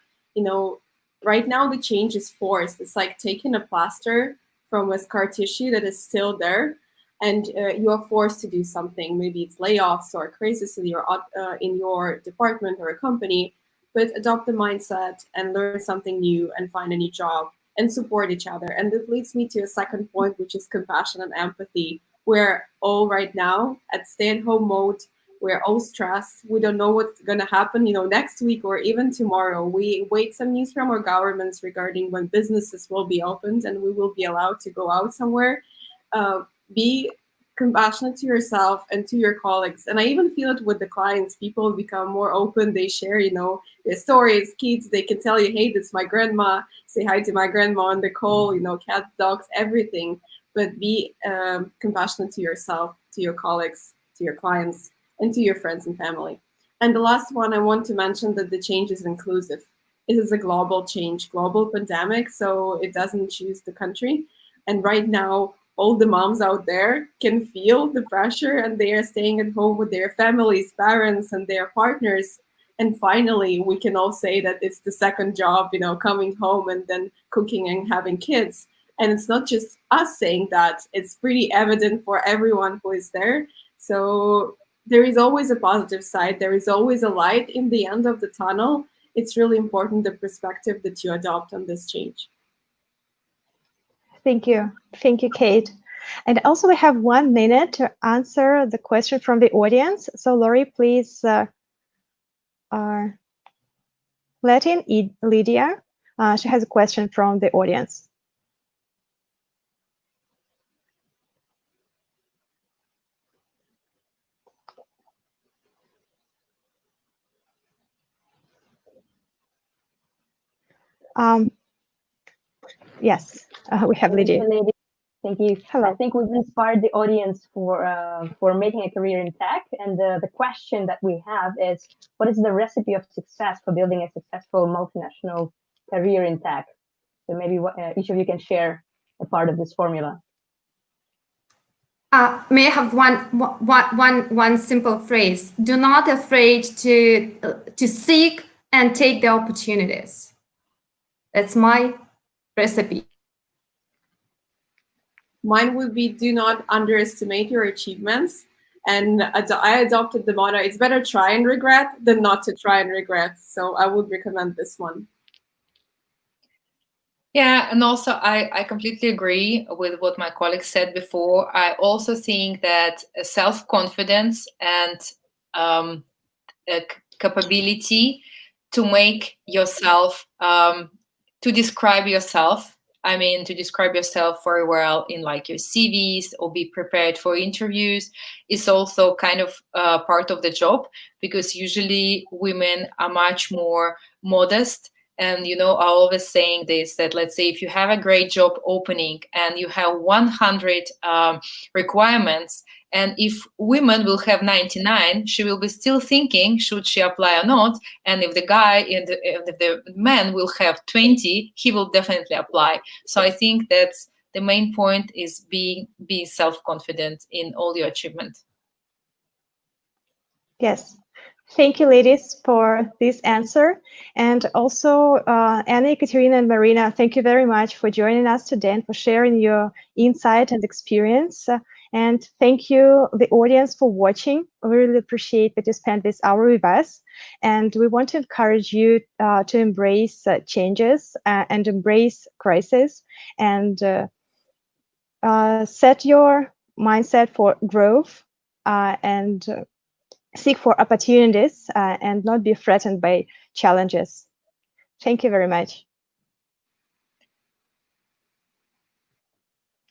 right now the change is forced. It's like taking a plaster from a scar tissue that is still there, and you are forced to do something. Maybe it's layoffs or crisis in your department or a company, but adopt the mindset and learn something new and find a new job and support each other. And that leads me to a second point, which is compassion and empathy. We're all right now at stay-at-home mode. We're all stressed. We don't know what's going to happen, next week or even tomorrow. We wait some news from our governments regarding when businesses will be opened and we will be allowed to go out somewhere. Be compassionate to yourself and to your colleagues. And I even feel it with the clients. People become more open. They share, their stories, kids. They can tell you, hey, this is my grandma. Say hi to my grandma on the call, cats, dogs, everything. But be compassionate to yourself, to your colleagues, to your clients, and to your friends and family. And the last one, I want to mention that the change is inclusive. It is a global change, global pandemic, so it doesn't choose the country. And right now, all the moms out there can feel the pressure, and they are staying at home with their families, parents, and their partners. And finally, we can all say that it's the second job, coming home and then cooking and having kids. And it's not just us saying that, it's pretty evident for everyone who is there. So there is always a positive side. There is always a light in the end of the tunnel. It's really important, the perspective that you adopt on this change. Thank you. Thank you, Kate. And also we have 1 minute to answer the question from the audience. So Lori, please letting Lydia. She has a question from the audience. Yes, we have Lydia. Thank you. Hello. I think we've inspired the audience for making a career in tech. And the question that we have is, what is the recipe of success for building a successful multinational career in tech? So maybe each of you can share a part of this formula. May I have one simple phrase? Do not afraid to seek and take the opportunities. That's my recipe. Mine would be, do not underestimate your achievements. And I adopted the motto, it's better try and regret than not to try and regret. So I would recommend this one. Yeah, and also I completely agree with what my colleague said before. I also think that self-confidence and capability to make yourself, to describe yourself, I mean, to describe yourself very well in like your CVs or be prepared for interviews is also kind of part of the job, because usually women are much more modest. And, you know, I always saying this, that let's say if you have a great job opening and you have 100 requirements, and if women will have 99, she will be still thinking, should she apply or not? And if the guy, if the man will have 20, he will definitely apply. So I think that's the main point, is being self-confident in all your achievements. Yes. Thank you, ladies, for this answer. And also, Anna, Екатерина, and Marina, thank you very much for joining us today and for sharing your insight and experience. And thank you, the audience, for watching. We really appreciate that you spent this hour with us. And we want to encourage you to embrace changes and embrace crisis, and set your mindset for growth and seek for opportunities and not be threatened by challenges. Thank you very much.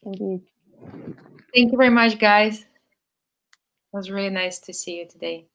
Thank you. Thank you very much, guys. It was really nice to see you today.